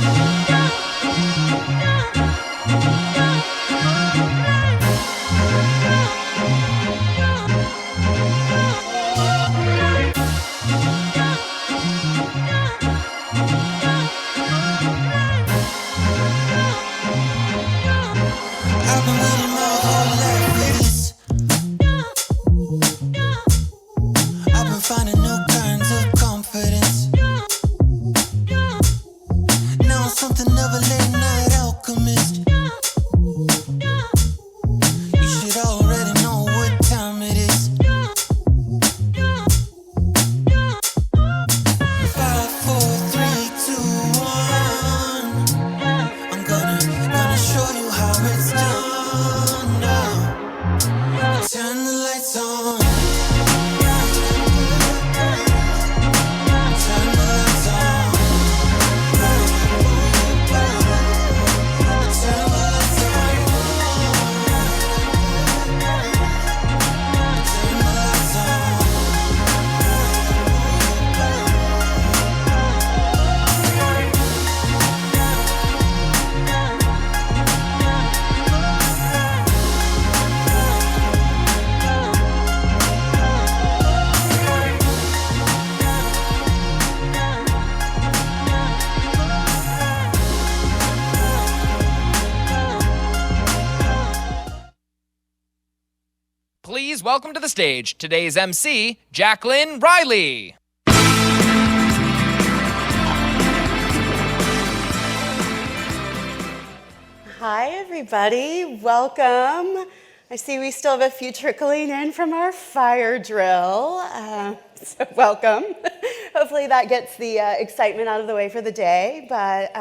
I've been waiting my whole life for this. I've been finding new kinds of confidence. Now I'm something of a late night alchemist. You should already know what time it is. 5, 4, 3, 2, 1. I'm gonna show you how it's done now. Turn the lights on. Turn the lights on. Turn the lights on. Turn the lights on. Please welcome to the stage today's MC, Jacqueline Riley. Hi, everybody. Welcome. I see we still have a few trickling in from our fire drill. So welcome. Hopefully that gets the excitement out of the way for the day. But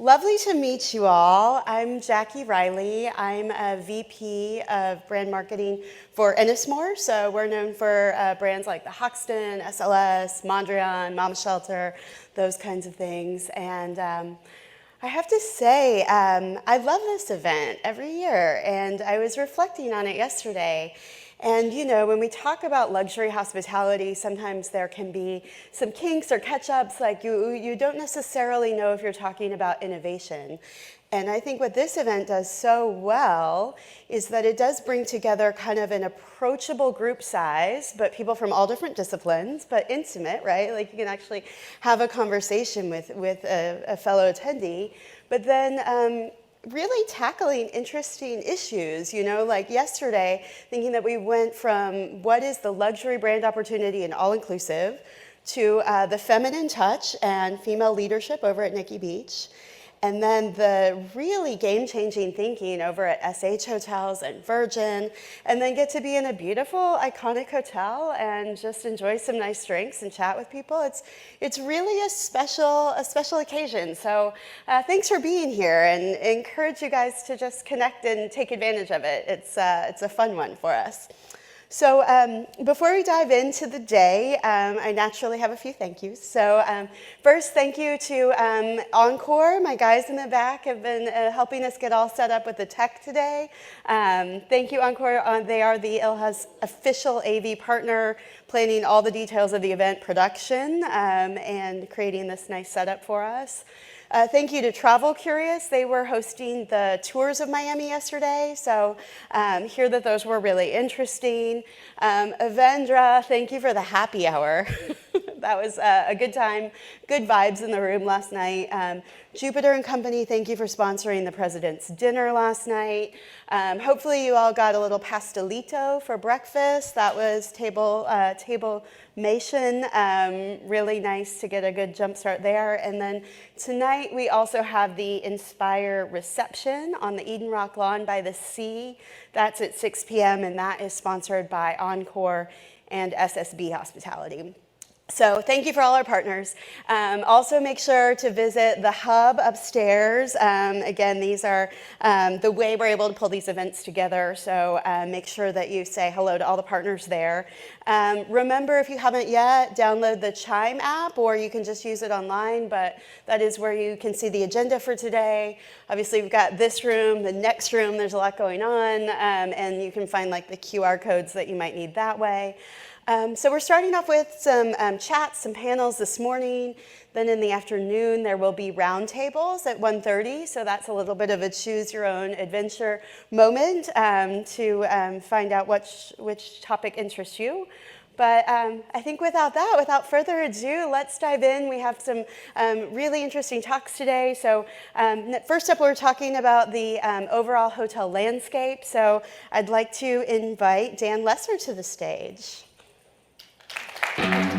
lovely to meet you all. I'm Jackie Riley. I'm a VP of brand marketing for Ennismore. So we're known for brands like the Hoxton, SLS, Mondrian, Mama Shelter, those kinds of things. And I have to say, I love this event every year, and I was reflecting on it yesterday. And you know, when we talk about luxury hospitality, sometimes there can be some kinks or catch-ups, like you don't necessarily know if you're talking about innovation. And I think what this event does so well is that it does bring together kind of an approachable group size, but people from all different disciplines, but intimate, right? Like you can actually have a conversation with a fellow attendee, but then really tackling interesting issues, you know, like yesterday, thinking that we went from what is the luxury brand opportunity and all-inclusive to the feminine touch and female leadership over at Nikki Beach. And then the really game-changing thinking over at SH Hotels and Virgin, and then get to be in a beautiful, iconic hotel and just enjoy some nice drinks and chat with people. It's really a special occasion. So thanks for being here, and encourage you guys to just connect and take advantage of it. It's a fun one for us. So before we dive into the day, I naturally have a few thank yous. So first, thank you to Encore. My guys in the back have been helping us get all set up with the tech today. Thank you, Encore. They are the ILHA's official AV partner, planning all the details of the event production and creating this nice setup for us. Thank you to Travel Curious. They were hosting the tours of Miami yesterday, so hear that those were really interesting. Avendra, thank you for the happy hour. That was a good time, good vibes in the room last night. Jupiter and Company, thank you for sponsoring the President's Dinner last night. Hopefully you all got a little pastelito for breakfast. That was Table Mation. Really nice to get a good jump start there. And then tonight we also have the Inspire reception on the Eden Rock Lawn by the Sea. That's at 6 p.m. and that is sponsored by Encore and SSB Hospitality. So thank you for all our partners. Also make sure to visit the hub upstairs. Again, these are the way we're able to pull these events together. So make sure that you say hello to all the partners there. Remember, if you haven't yet, download the Chime app, or you can just use it online, but that is where you can see the agenda for today. Obviously, we've got this room, the next room, there's a lot going on, and you can find like the QR codes that you might need that way. So we're starting off with some chats, some panels this morning. Then in the afternoon, there will be roundtables at 1:30. So that's a little bit of a choose your own adventure moment to find out which topic interests you. But I think without further ado, let's dive in. We have some really interesting talks today. So first up, we're talking about the overall hotel landscape. So I'd like to invite Dan Lesser to the stage. Thank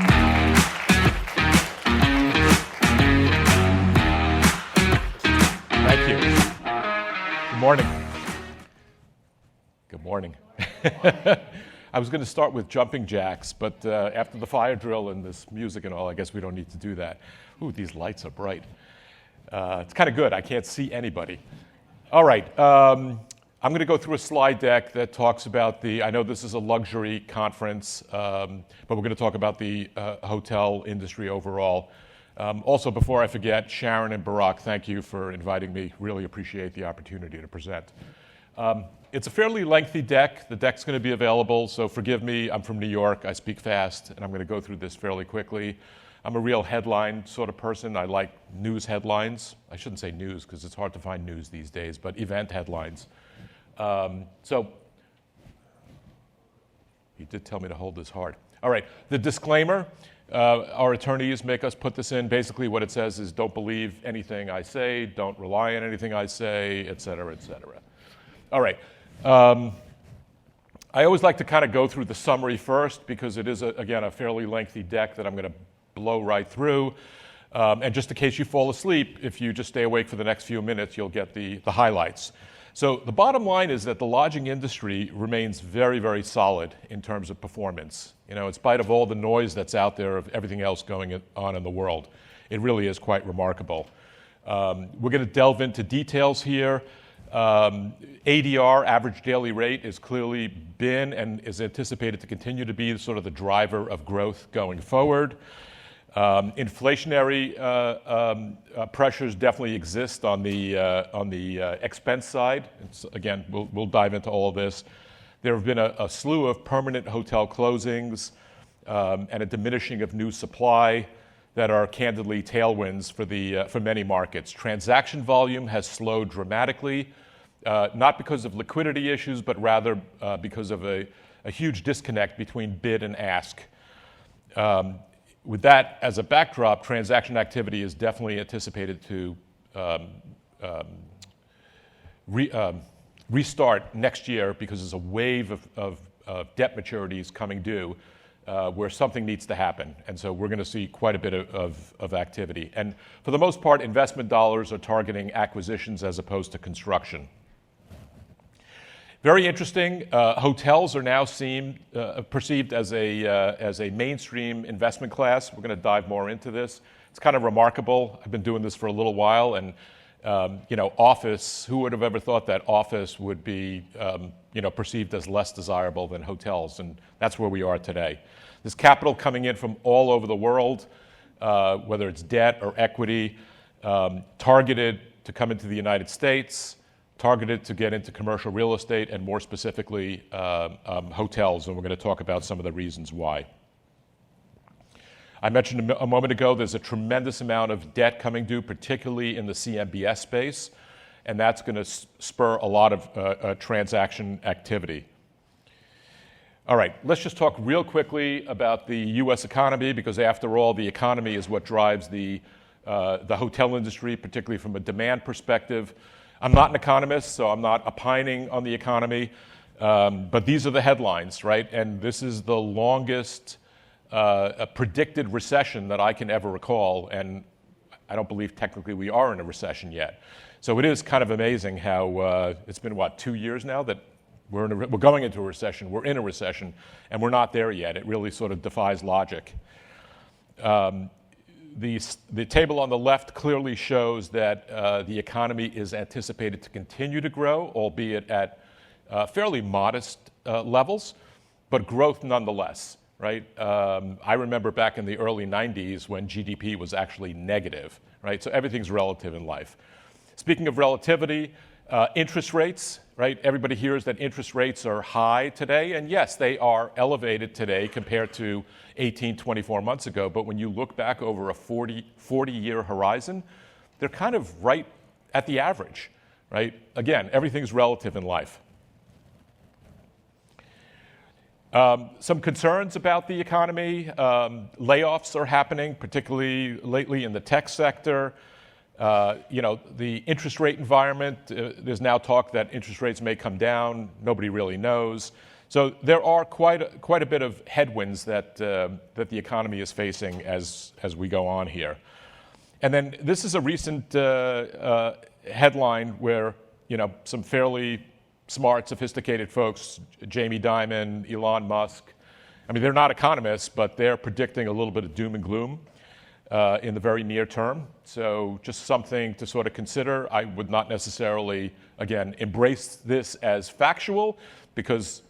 you. Good morning. Good morning. I was going to start with jumping jacks, but after the fire drill and this music and all, I guess we don't need to do that. Ooh, these lights are bright. It's kind of good. I can't see anybody. All right. I'm going to go through a slide deck that talks about I know this is a luxury conference, but we're going to talk about the hotel industry overall. Also, before I forget, Sharon and Barack, thank you for inviting me. Really appreciate the opportunity to present. It's a fairly lengthy deck. The deck's going to be available, so forgive me. I'm from New York. I speak fast, and I'm going to go through this fairly quickly. I'm a real headline sort of person. I like news headlines. I shouldn't say news because it's hard to find news these days, but event headlines. So he did tell me to hold this hard. All right, the disclaimer. Our attorneys make us put this in. Basically what it says is don't believe anything I say, don't rely on anything I say, et cetera, et cetera. All right. I always like to kind of go through the summary first because it is, again, a fairly lengthy deck that I'm going to blow right through. And just in case you fall asleep, if you just stay awake for the next few minutes, you'll get the highlights. So the bottom line is that the lodging industry remains very, very solid in terms of performance. You know, in spite of all the noise that's out there of everything else going on in the world, it really is quite remarkable. We're going to delve into details here. ADR, average daily rate, is clearly been and is anticipated to continue to be sort of the driver of growth going forward. Inflationary pressures definitely exist on the expense side. Again, we'll dive into all of this. There have been a slew of permanent hotel closings and a diminishing of new supply that are candidly tailwinds for many markets. Transaction volume has slowed dramatically, not because of liquidity issues, but rather because of a huge disconnect between bid and ask. With that as a backdrop, transaction activity is definitely anticipated to restart next year because there's a wave of debt maturities coming due where something needs to happen. And so we're going to see quite a bit of activity. And for the most part, investment dollars are targeting acquisitions as opposed to construction. Very interesting. Hotels are now perceived as a mainstream investment class. We're going to dive more into this. It's kind of remarkable. I've been doing this for a little while, and office. Who would have ever thought that office would be perceived as less desirable than hotels? And that's where we are today. There's capital coming in from all over the world, whether it's debt or equity, targeted to come into the United States, targeted to get into commercial real estate, and more specifically, hotels, and we're going to talk about some of the reasons why. I mentioned a moment ago there's a tremendous amount of debt coming due, particularly in the CMBS space, and that's going to spur a lot of transaction activity. All right, let's just talk real quickly about the U.S. economy, because after all, the economy is what drives the hotel industry, particularly from a demand perspective. I'm not an economist, so I'm not opining on the economy, but these are the headlines, right? And this is the longest predicted recession that I can ever recall, and I don't believe technically we are in a recession yet. So it is kind of amazing how it's been, 2 years now that we're going into a recession, we're in a recession, and we're not there yet. It really sort of defies logic. The table on the left clearly shows that the economy is anticipated to continue to grow, albeit at fairly modest levels, but growth nonetheless, right? I remember back in the early 90s when GDP was actually negative, right? So everything's relative in life. Speaking of relativity, Interest rates, right? Everybody hears that interest rates are high today, and yes, they are elevated today compared to 18, 24 months ago, but when you look back over a 40-year horizon, they're kind of right at the average, right? Again, everything's relative in life. Some concerns about the economy. Layoffs are happening, particularly lately in the tech sector. The interest rate environment, there's now talk that interest rates may come down. Nobody really knows. So there are quite a bit of headwinds that the economy is facing as we go on here. And then this is a recent headline where some fairly smart, sophisticated folks, Jamie Dimon, Elon Musk, I mean, they're not economists, but they're predicting a little bit of doom and gloom in the very near term. So just something to sort of consider. I would not necessarily, again, embrace this as factual because,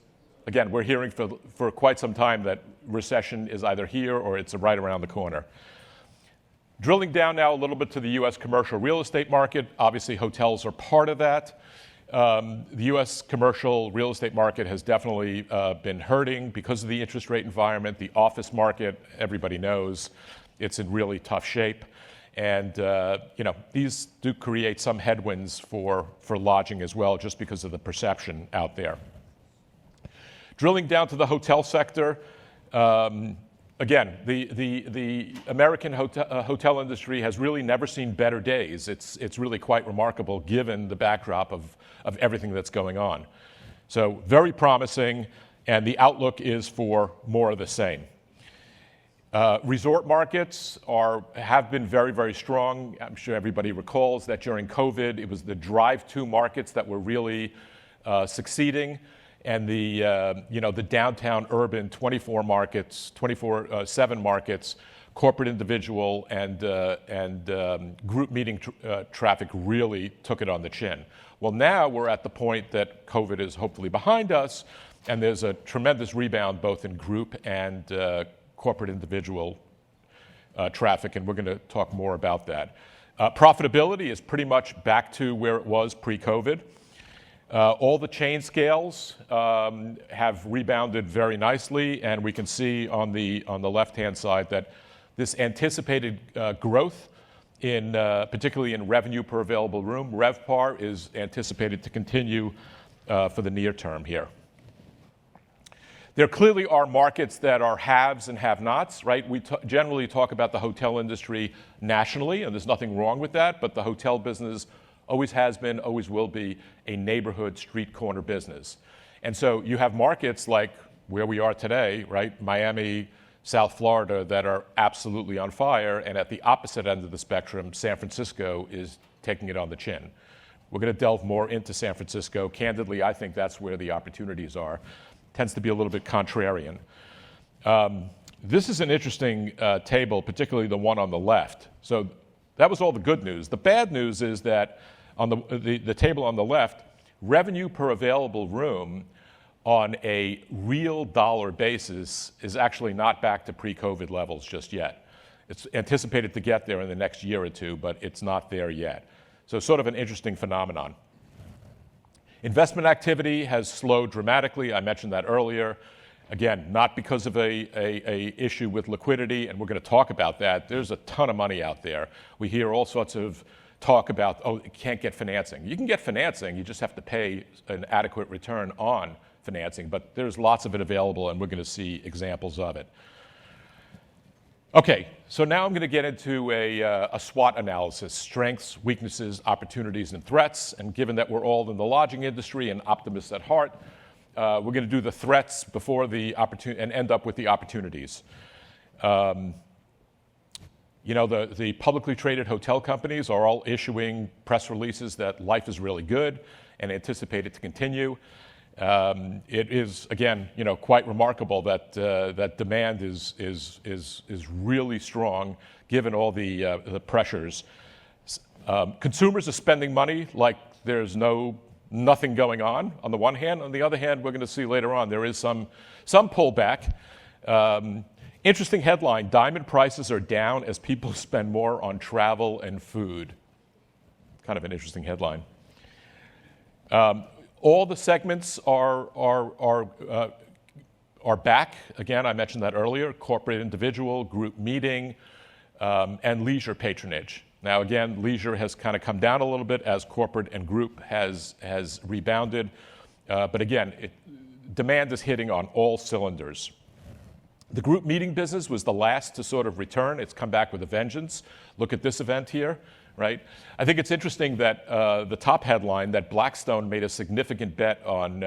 again, we're hearing for quite some time that recession is either here or it's right around the corner. Drilling down now a little bit to the U.S. commercial real estate market, obviously hotels are part of that. The U.S. commercial real estate market has definitely been hurting because of the interest rate environment. The office market, everybody knows, it's in really tough shape. And, these do create some headwinds for lodging as well, just because of the perception out there. Drilling down to the hotel sector, again, the American hotel industry has really never seen better days. It's really quite remarkable given the backdrop of everything that's going on. So very promising, and the outlook is for more of the same. Resort markets have been very, very strong. I'm sure everybody recalls that during COVID, it was the drive-to markets that were really succeeding, and the downtown urban 24/7 markets, corporate, individual, and group meeting traffic really took it on the chin. Well, now we're at the point that COVID is hopefully behind us, and there's a tremendous rebound both in group and corporate individual traffic, and we're going to talk more about that. Profitability is pretty much back to where it was pre-COVID. All the chain scales have rebounded very nicely, and we can see on the left-hand side that this anticipated growth, particularly in revenue per available room, RevPAR, is anticipated to continue for the near term here. There clearly are markets that are haves and have-nots, right? We generally talk about the hotel industry nationally, and there's nothing wrong with that, but the hotel business always has been, always will be a neighborhood street corner business. And so you have markets like where we are today, right? Miami, South Florida, that are absolutely on fire, and at the opposite end of the spectrum, San Francisco is taking it on the chin. We're going to delve more into San Francisco. Candidly, I think that's where the opportunities are. Tends to be a little bit contrarian. This is an interesting table, particularly the one on the left. So that was all the good news. The bad news is that on the table on the left, revenue per available room on a real dollar basis is actually not back to pre-COVID levels just yet. It's anticipated to get there in the next year or two, but it's not there yet. So sort of an interesting phenomenon. Investment activity has slowed dramatically. I mentioned that earlier. Again, not because of a issue with liquidity, and we're going to talk about that. There's a ton of money out there. We hear all sorts of talk about, you can't get financing. You can get financing, you just have to pay an adequate return on financing, but there's lots of it available, and we're going to see examples of it. Okay, so now I'm going to get into a SWOT analysis, strengths, weaknesses, opportunities, and threats. And given that we're all in the lodging industry and optimists at heart, we're going to do the threats before the opportunity and end up with the opportunities. The publicly traded hotel companies are all issuing press releases that life is really good and anticipate it to continue. It is, again, quite remarkable that that demand is really strong given all the pressures. Consumers are spending money like there's nothing going on the one hand. On the other hand, we're going to see later on there is some pullback. Interesting headline: diamond prices are down as people spend more on travel and food. Kind of an interesting headline. All the segments are back. Again, I mentioned that earlier: corporate, individual, group meeting, and leisure patronage. Now, again, leisure has kind of come down a little bit as corporate and group has rebounded. But again, demand is hitting on all cylinders. The group meeting business was the last to sort of return. It's come back with a vengeance. Look at this event here, right? I think it's interesting that the top headline that Blackstone made a significant bet on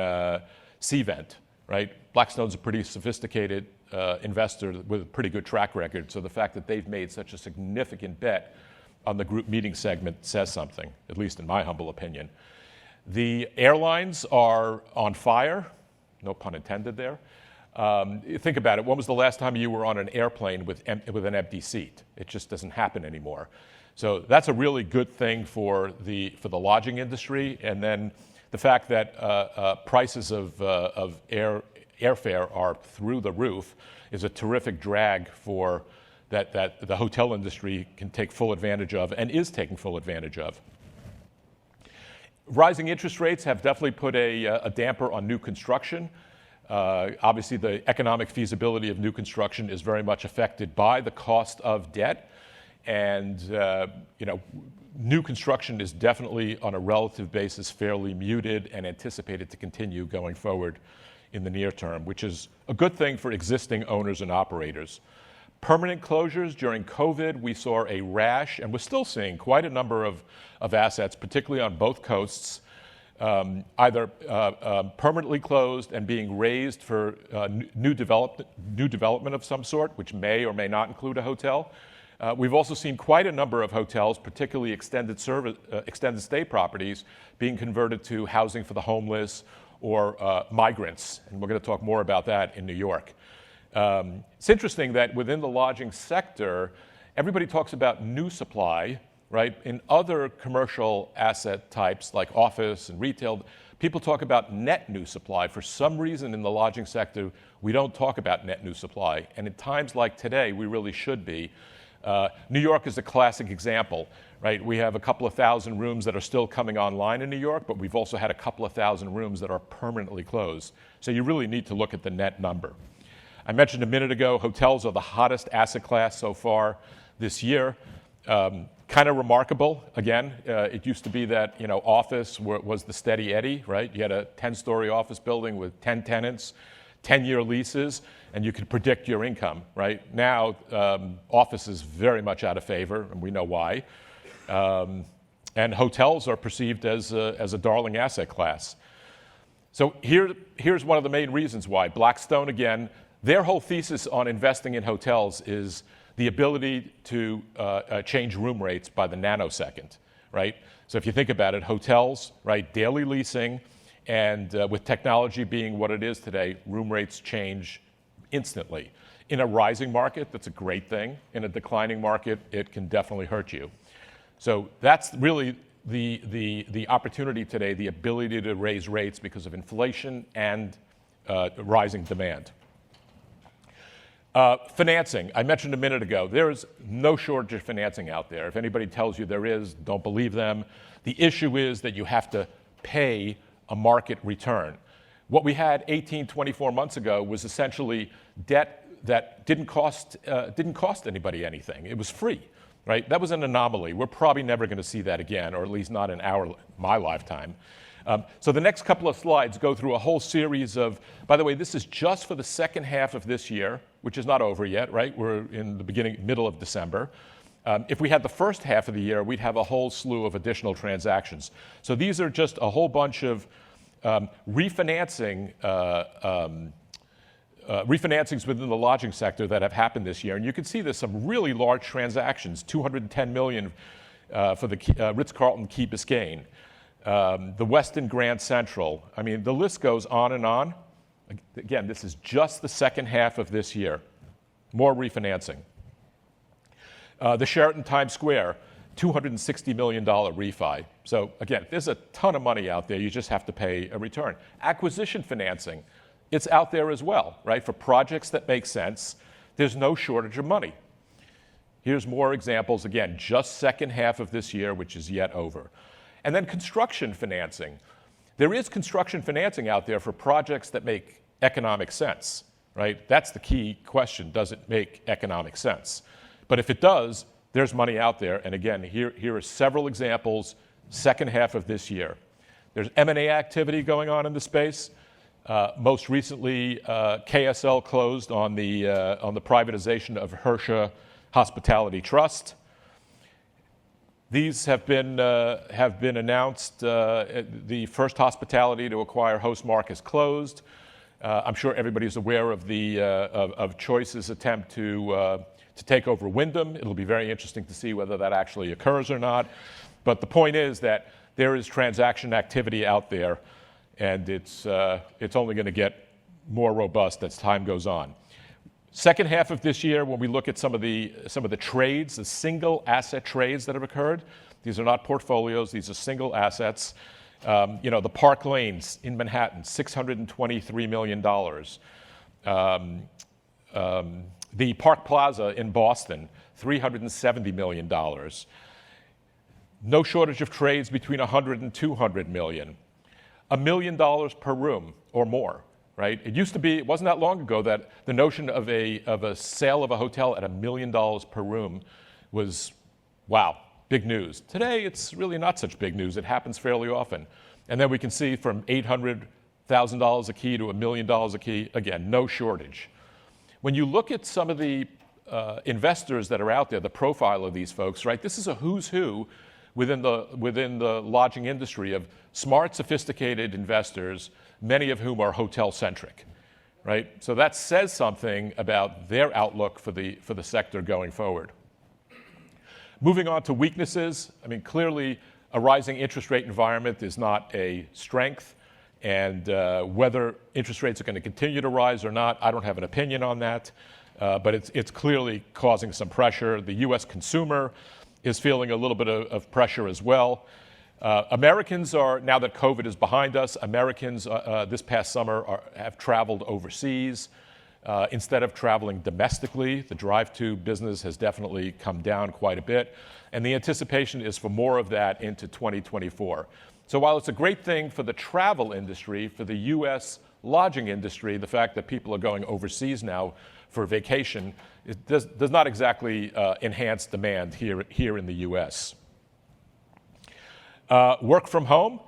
Cvent, right? Blackstone's a pretty sophisticated investor with a pretty good track record. So the fact that they've made such a significant bet on the group meeting segment says something, at least in my humble opinion. The airlines are on fire, no pun intended there. Think about it. When was the last time you were on an airplane with an empty seat? It just doesn't happen anymore. So that's a really good thing for the lodging industry. And then the fact that prices of airfare are through the roof is a terrific drag for that the hotel industry can take full advantage of and is taking full advantage of. Rising interest rates have definitely put a damper on new construction. Obviously, the economic feasibility of new construction is very much affected by the cost of debt. And new construction is definitely, on a relative basis, fairly muted and anticipated to continue going forward in the near term, which is a good thing for existing owners and operators. Permanent closures during COVID, we saw a rash, and we're still seeing quite a number of assets, particularly on both coasts, either permanently closed and being raised for new development of some sort, which may or may not include a hotel. We've also seen quite a number of hotels, particularly extended stay properties, being converted to housing for the homeless or migrants, and we're going to talk more about that in New York. It's interesting that within the lodging sector, everybody talks about new supply, right? In other commercial asset types like office and retail, people talk about net new supply. For some reason in the lodging sector, we don't talk about net new supply. And in times like today, we really should be. New York is a classic example, right? We have a couple of thousand rooms that are still coming online in New York, but we've also had a couple of thousand rooms that are permanently closed. So you really need to look at the net number. I mentioned a minute ago, hotels are the hottest asset class so far this year. Kind of remarkable. Again, it used to be that office was the steady Eddie, right? You had a 10-story office building with 10 tenants, 10-year leases, and you could predict your income, right? Now, office is very much out of favor, and we know why. And hotels are perceived as a darling asset class. So here's one of the main reasons why. Blackstone, again, their whole thesis on investing in hotels is the ability to change room rates by the nanosecond, right? So if you think about it, hotels, right, daily leasing, and with technology being what it is today, room rates change instantly. In a rising market, that's a great thing. In a declining market, it can definitely hurt you. So that's really the opportunity today, the ability to raise rates because of inflation and rising demand. Financing. I mentioned a minute ago, there is no shortage of financing out there. If anybody tells you there is, don't believe them. The issue is that you have to pay a market return. What we had 18, 24 months ago was essentially debt that didn't cost anybody anything. It was free, right? That was an anomaly. We're probably never going to see that again, or at least not in my lifetime. So the next couple of slides go through a whole series of, by the way, this is just for the second half of this year, which is not over yet, right? We're in the middle of December. If we had the first half of the year, we'd have a whole slew of additional transactions. So these are just a whole bunch of refinancings within the lodging sector that have happened this year. And you can see there's some really large transactions, $210 million for the Ritz-Carlton Key Biscayne. The Westin Grand Central. I mean, the list goes on and on. Again, this is just the second half of this year. More refinancing. The Sheraton Times Square, $260 million refi. So again, there's a ton of money out there. You just have to pay a return. Acquisition financing, it's out there as well, right? For projects that make sense, there's no shortage of money. Here's more examples. Again, just second half of this year, which is yet over. And then construction financing. There is construction financing out there for projects that make economic sense, right? That's the key question. Does it make economic sense? But if it does, there's money out there. And again, here are several examples, second half of this year. There's M&A activity going on in the space. Most recently, KSL closed on the privatization of Hersha Hospitality Trust. These have been announced. The First Hospitality to acquire Hostmark is closed. I'm sure everybody's aware of of Choice's attempt to take over Wyndham. It'll be very interesting to see whether that actually occurs or not. But the point is that there is transaction activity out there, and it's only going to get more robust as time goes on. Second half of this year, when we look at some of the trades, the single asset trades that have occurred, these are not portfolios, these are single assets. The Park Lanes in Manhattan, $623 million. The Park Plaza in Boston, $370 million. No shortage of trades between $100 and $200 million. $1 million per room or more, right? It used to be, it wasn't that long ago that the notion of a sale of a hotel at $1 million per room was, wow, big news. Today, it's really not such big news. It happens fairly often. And then we can see from $800,000 a key to $1 million a key, again, no shortage. When you look at some of the investors that are out there, the profile of these folks, right? This is a who's who within the lodging industry of smart, sophisticated investors, many of whom are hotel-centric, right? So that says something about their outlook for the sector going forward. Moving on to weaknesses, I mean, clearly a rising interest rate environment is not a strength, and whether interest rates are going to continue to rise or not, I don't have an opinion on that, but it's clearly causing some pressure. The U.S. consumer is feeling a little bit of pressure as well. Americans are, now that COVID is behind us, Americans this past summer have traveled overseas. Instead of traveling domestically, the drive-to business has definitely come down quite a bit, and the anticipation is for more of that into 2024. So while it's a great thing for the travel industry, for the U.S. lodging industry, the fact that people are going overseas now for vacation, it does not exactly enhance demand here in the U.S. Work from home.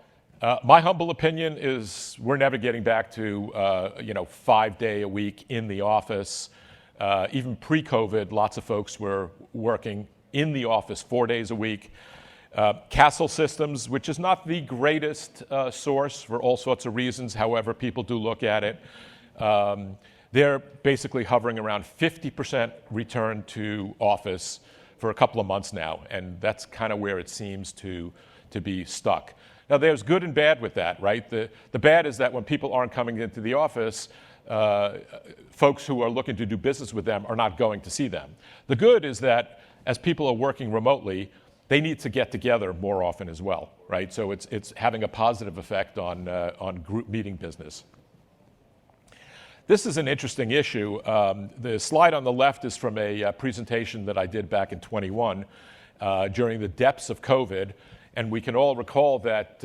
My humble opinion is we're never getting back to 5-day a week in the office. Even pre-COVID, lots of folks were working in the office 4 days a week. Castle Systems, which is not the greatest source for all sorts of reasons, however, people do look at it. They're basically hovering around 50% return to office for a couple of months now, and that's kind of where it seems to be stuck. Now, there's good and bad with that, right? The bad is that when people aren't coming into the office, folks who are looking to do business with them are not going to see them. The good is that as people are working remotely, they need to get together more often as well, right? So it's having a positive effect on group meeting business. This is an interesting issue. The slide on the left is from a presentation that I did back in 21 during the depths of COVID. And we can all recall that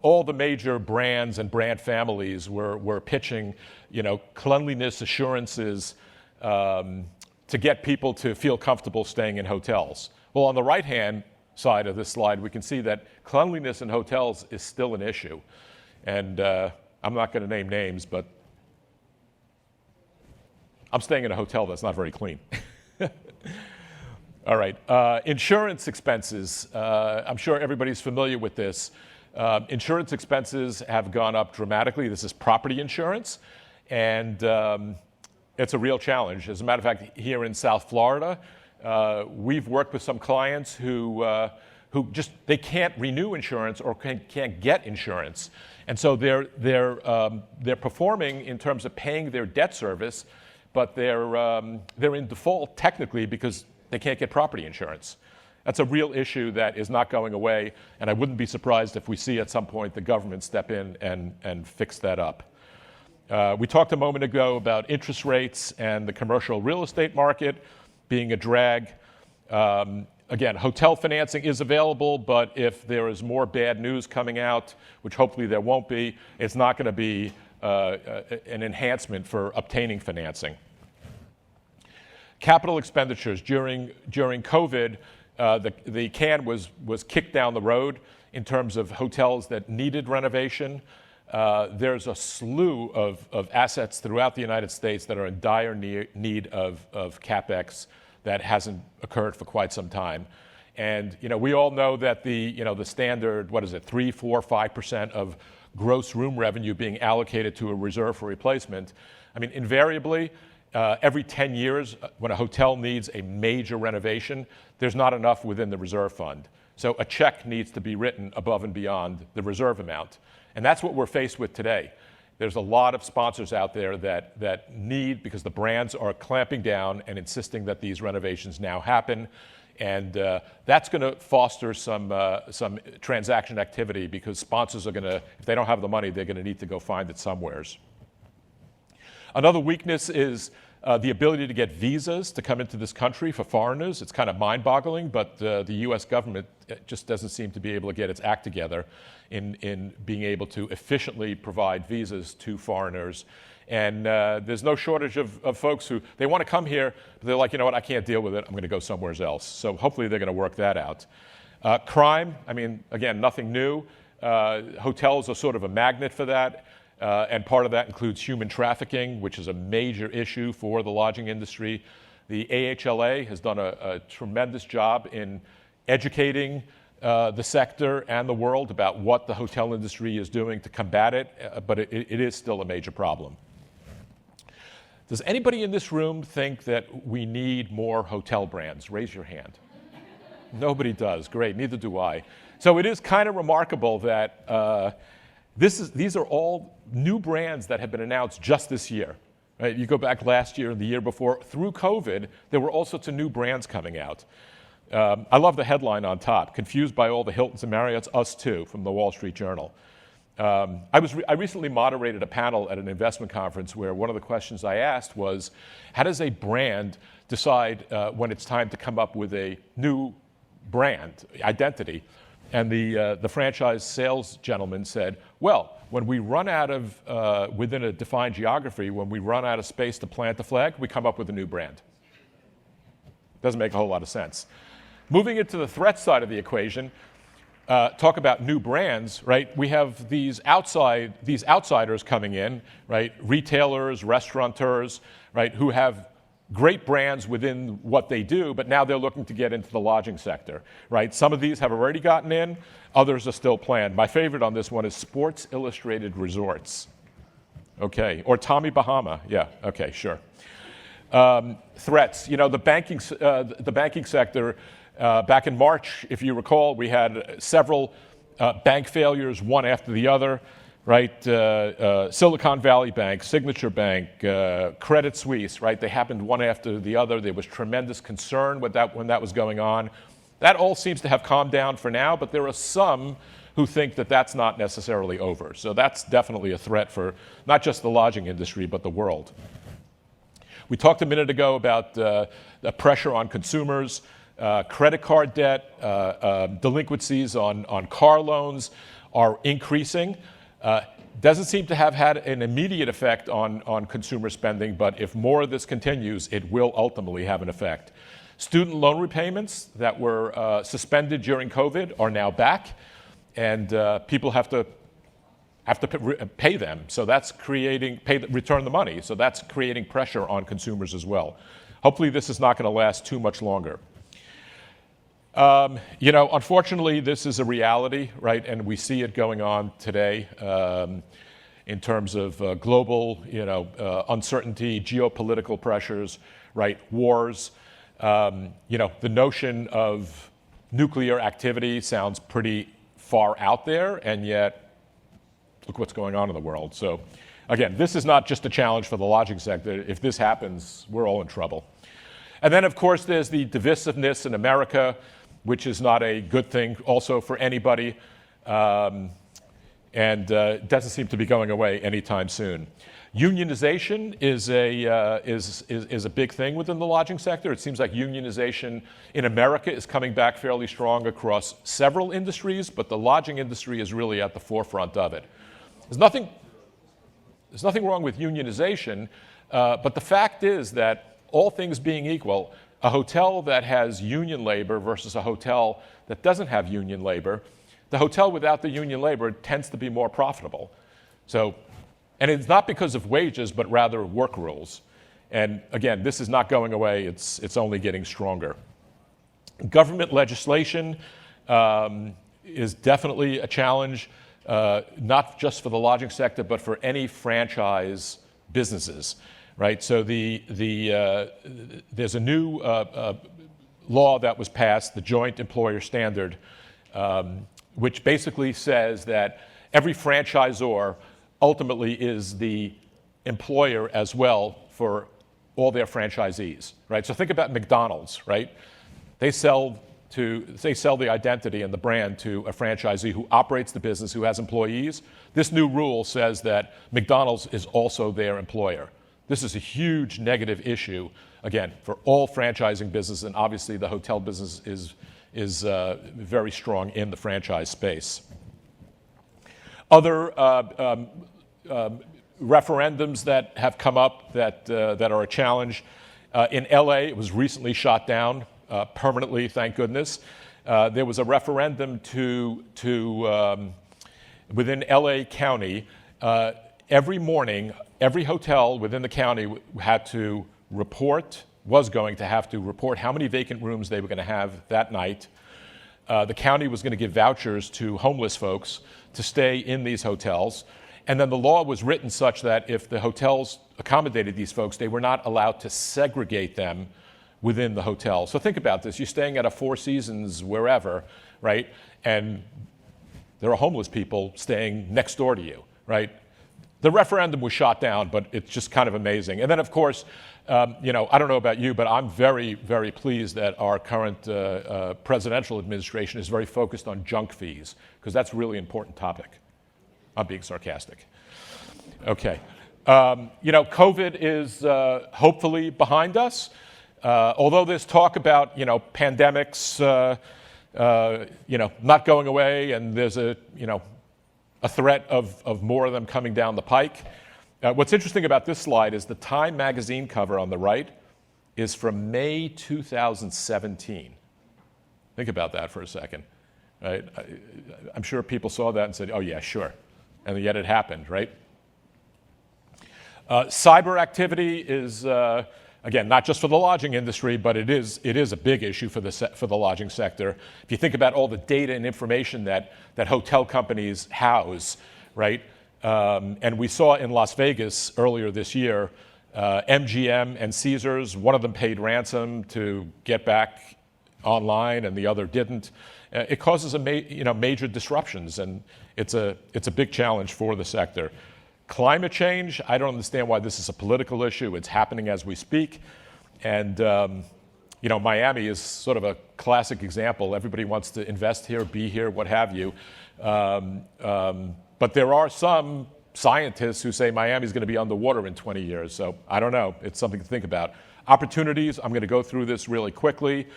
all the major brands and brand families were pitching, cleanliness assurances to get people to feel comfortable staying in hotels. Well, on the right-hand side of this slide, we can see that cleanliness in hotels is still an issue. And I'm not going to name names, but I'm staying in a hotel that's not very clean. All right, insurance expenses. I'm sure everybody's familiar with this. Insurance expenses have gone up dramatically. This is property insurance, and it's a real challenge. As a matter of fact, here in South Florida, we've worked with some clients who just they can't renew insurance or can't get insurance, and so they're performing in terms of paying their debt service, but they're in default technically because they can't get property insurance. That's a real issue that is not going away, and I wouldn't be surprised if we see at some point the government step in and fix that up. We talked a moment ago about interest rates and the commercial real estate market being a drag. Again, hotel financing is available, but if there is more bad news coming out, which hopefully there won't be, it's not going to be an enhancement for obtaining financing. Capital expenditures during COVID, the can was kicked down the road in terms of hotels that needed renovation. There's a slew of assets throughout the United States that are in dire need of CapEx that hasn't occurred for quite some time. And we all know that the standard, 3, 4, 5% of gross room revenue being allocated to a reserve for replacement. I mean, invariably, every 10 years, when a hotel needs a major renovation, there's not enough within the reserve fund. So a check needs to be written above and beyond the reserve amount. And that's what we're faced with today. There's a lot of sponsors out there that need, because the brands are clamping down and insisting that these renovations now happen. And that's going to foster some transaction activity, because sponsors are going to, if they don't have the money, they're going to need to go find it somewheres. Another weakness is the ability to get visas to come into this country for foreigners. It's kind of mind-boggling, but the U.S. government just doesn't seem to be able to get its act together in being able to efficiently provide visas to foreigners. And there's no shortage of folks who, they want to come here, but they're like, you know what, I can't deal with it, I'm going to go somewhere else. So hopefully they're going to work that out. Crime, I mean, again, nothing new. Hotels are sort of a magnet for that. And part of that includes human trafficking, which is a major issue for the lodging industry. The AHLA has done a tremendous job in educating the sector and the world about what the hotel industry is doing to combat it, but it is still a major problem. Does anybody in this room think that we need more hotel brands? Raise your hand. Nobody does. Great, neither do I. So it is kind of remarkable that these are all new brands that have been announced just this year. Right? You go back last year and the year before. Through COVID, there were all sorts of new brands coming out. I love the headline on top, "Confused by all the Hiltons and Marriotts, us too," from the Wall Street Journal. I recently moderated a panel at an investment conference where one of the questions I asked was, how does a brand decide when it's time to come up with a new brand identity? And the franchise sales gentleman said, well, when we run out of, within a defined geography, when we run out of space to plant the flag, we come up with a new brand. Doesn't make a whole lot of sense. Moving into the threat side of the equation, talk about new brands, right? We have these outsiders coming in, right? Retailers, restaurateurs, right? Who have great brands within what they do, but now they're looking to get into the lodging sector, right? Some of these have already gotten in, others are still planned. My favorite on this one is Sports Illustrated Resorts. Okay, or Tommy Bahama, yeah, okay, sure. Threats, the banking sector, back in March, if you recall, we had several bank failures, one after the other, right? Silicon Valley Bank, Signature Bank, Credit Suisse, right? They happened one after the other. There was tremendous concern when that was going on. That all seems to have calmed down for now, but there are some who think that that's not necessarily over. So that's definitely a threat for not just the lodging industry, but the world. We talked a minute ago about the pressure on consumers, credit card debt, delinquencies on car loans are increasing. Doesn't seem to have had an immediate effect on consumer spending, but if more of this continues, it will ultimately have an effect. Student loan repayments that were suspended during COVID are now back, and people have to pay them. So that's return the money. So that's creating pressure on consumers as well. Hopefully this is not going to last too much longer. Unfortunately, this is a reality, right? And we see it going on today in terms of global, uncertainty, geopolitical pressures, right? Wars. The notion of nuclear activity sounds pretty far out there, and yet look what's going on in the world. So, again, this is not just a challenge for the lodging sector. If this happens, we're all in trouble. And then, of course, there's the divisiveness in America, which is not a good thing also for anybody, and doesn't seem to be going away anytime soon. Unionization is a big thing within the lodging sector. It seems like unionization in America is coming back fairly strong across several industries, but the lodging industry is really at the forefront of it. There's nothing wrong with unionization, but the fact is that all things being equal, a hotel that has union labor versus a hotel that doesn't have union labor, the hotel without the union labor tends to be more profitable. And it's not because of wages, but rather work rules. And again, this is not going away. It's only getting stronger. Government legislation is definitely a challenge, not just for the lodging sector, but for any franchise businesses, right? So there's a new law that was passed, the Joint Employer Standard, which basically says that every franchisor ultimately is the employer as well for all their franchisees, right? So think about McDonald's, right? They sell the identity and the brand to a franchisee who operates the business, who has employees. This new rule says that McDonald's is also their employer. This is a huge negative issue, again, for all franchising business, and obviously the hotel business is very strong in the franchise space. Other referendums that have come up that are a challenge. In LA, it was recently shot down permanently, thank goodness. There was a referendum within LA County. Every morning, every hotel within the county was going to have to report how many vacant rooms they were going to have that night. The county was going to give vouchers to homeless folks to stay in these hotels. And then the law was written such that if the hotels accommodated these folks, they were not allowed to segregate them within the hotel. So think about this. You're staying at a Four Seasons wherever, right? And there are homeless people staying next door to you, right? The referendum was shot down, but it's just kind of amazing. And then, of course, I don't know about you, but I'm very, very pleased that our current presidential administration is very focused on junk fees, because that's a really important topic. I'm being sarcastic. Okay. COVID is hopefully behind us. Although there's talk about, pandemics, not going away, and there's a threat of more of them coming down the pike. What's interesting about this slide is the Time magazine cover on the right is from May 2017. Think about that for a second. Right? I'm sure people saw that and said, oh yeah, sure. And yet it happened, right? Cyber activity is, again, not just for the lodging industry, but it is a big issue for the lodging sector. If you think about all the data and information that hotel companies house, right? And we saw in Las Vegas earlier this year, MGM and Caesars, one of them paid ransom to get back online and the other didn't. It causes major disruptions, and it's a big challenge for the sector. Climate change, I don't understand why this is a political issue. It's happening as we speak. And, Miami is sort of a classic example. Everybody wants to invest here, be here, what have you. But there are some scientists who say Miami's going to be underwater in 20 years. So I don't know. It's something to think about. Opportunities, I'm going to go through this really quickly.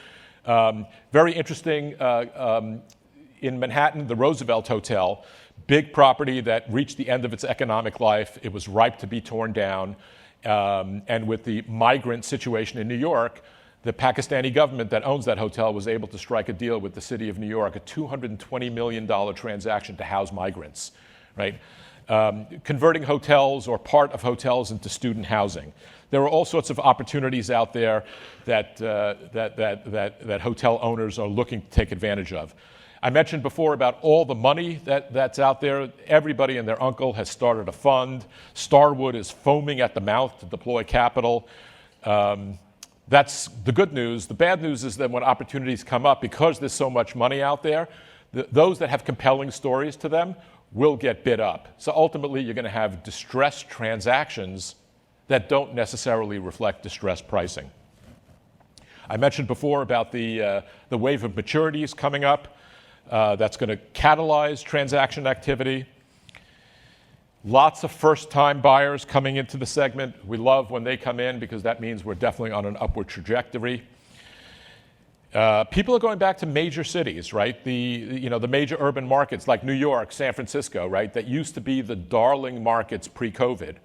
Very interesting, in Manhattan, the Roosevelt Hotel, big property that reached the end of its economic life. It was ripe to be torn down. And with the migrant situation in New York, the Pakistani government that owns that hotel was able to strike a deal with the city of New York, a $220 million transaction to house migrants, right? Converting hotels or part of hotels into student housing. There are all sorts of opportunities out there that hotel owners are looking to take advantage of. I mentioned before about all the money that's out there. Everybody and their uncle has started a fund. Starwood is foaming at the mouth to deploy capital. That's the good news. The bad news is that when opportunities come up, because there's so much money out there, those that have compelling stories to them will get bid up. So ultimately, you're going to have distressed transactions that don't necessarily reflect distressed pricing. I mentioned before about the wave of maturities coming up. That's going to catalyze transaction activity. Lots of first-time buyers coming into the segment. We love when they come in because that means we're definitely on an upward trajectory. People are going back to major cities, right? The major urban markets like New York, San Francisco, right? That used to be the darling markets pre-COVID,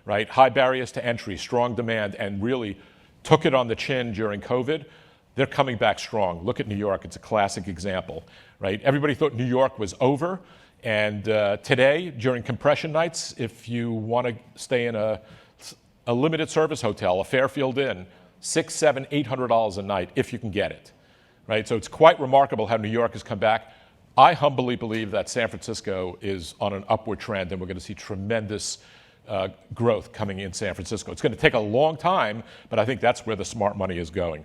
right? High barriers to entry, strong demand, and really took it on the chin during COVID. They're coming back strong. Look at New York. It's a classic example, right? Everybody thought New York was over. And today, during compression nights, if you want to stay in a limited service hotel, a Fairfield Inn, $600, $700, $800 a night, if you can get it, right? So it's quite remarkable how New York has come back. I humbly believe that San Francisco is on an upward trend, and we're going to see tremendous growth coming in San Francisco. It's going to take a long time, but I think that's where the smart money is going.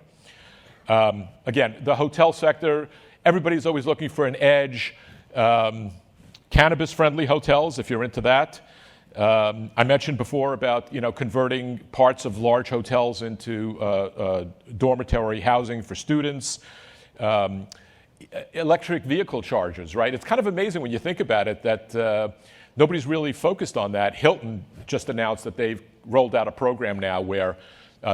Again, the hotel sector, everybody's always looking for an edge. Cannabis-friendly hotels, if you're into that. I mentioned before about converting parts of large hotels into dormitory housing for students. Electric vehicle chargers, right? It's kind of amazing when you think about it that nobody's really focused on that. Hilton just announced that they've rolled out a program now where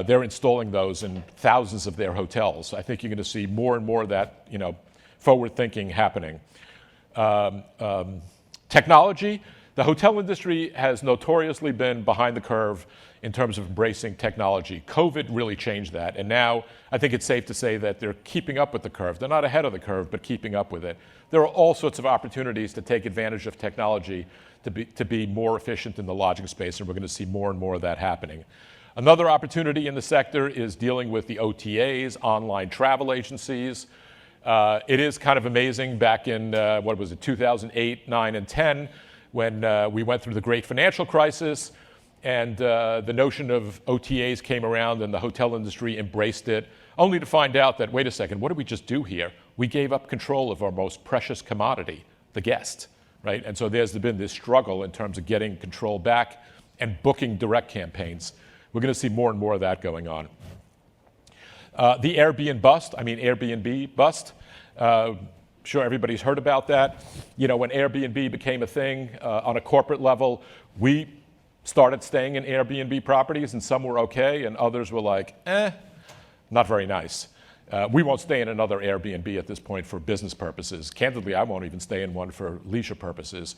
they're installing those in thousands of their hotels. I think you're going to see more and more of that, forward thinking happening. Technology, the hotel industry has notoriously been behind the curve in terms of embracing technology. COVID really changed that, and now I think it's safe to say that they're keeping up with the curve. They're not ahead of the curve, but keeping up with it. There are all sorts of opportunities to take advantage of technology to be more efficient in the lodging space, and we're going to see more and more of that happening. Another opportunity in the sector is dealing with the OTAs, online travel agencies. It is kind of amazing back in, 2008, 9, and 10, when we went through the great financial crisis, and the notion of OTAs came around and the hotel industry embraced it, only to find out that, wait a second, what did we just do here? We gave up control of our most precious commodity, the guest, right? And so there's been this struggle in terms of getting control back and booking direct campaigns. We're going to see more and more of that going on. The Airbnb bust. Sure, everybody's heard about that. When Airbnb became a thing on a corporate level, we started staying in Airbnb properties, and some were okay, and others were like, not very nice. We won't stay in another Airbnb at this point for business purposes. Candidly, I won't even stay in one for leisure purposes.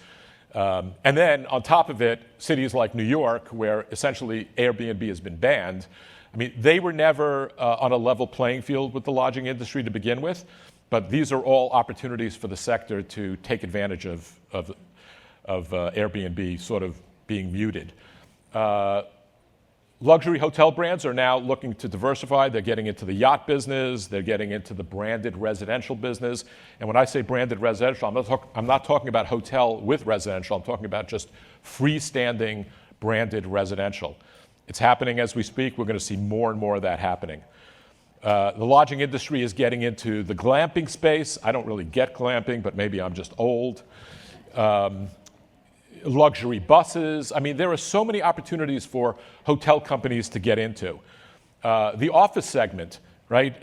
And then on top of it, cities like New York, where essentially Airbnb has been banned, they were never on a level playing field with the lodging industry to begin with, but these are all opportunities for the sector to take advantage of Airbnb sort of being muted. Luxury hotel brands are now looking to diversify. They're getting into the yacht business. They're getting into the branded residential business. And when I say branded residential, I'm not talking about hotel with residential. I'm talking about just freestanding branded residential. It's happening as we speak. We're going to see more and more of that happening. The lodging industry is getting into the glamping space. I don't really get glamping, but maybe I'm just old. Luxury buses. There are so many opportunities for hotel companies to get into. The office segment, right?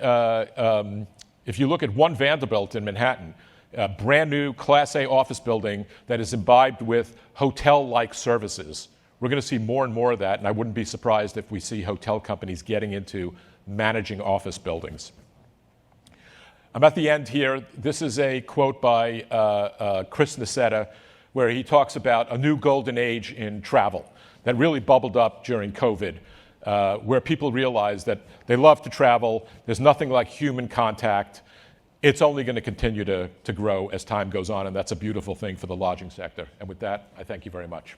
If you look at One Vanderbilt in Manhattan, a brand new Class A office building that is imbibed with hotel-like services. We're going to see more and more of that, and I wouldn't be surprised if we see hotel companies getting into managing office buildings. I'm at the end here. This is a quote by Chris Nassetta, where he talks about a new golden age in travel that really bubbled up during COVID, where people realized that they love to travel. There's nothing like human contact. It's only going to continue to grow as time goes on, and that's a beautiful thing for the lodging sector. And with that, I thank you very much.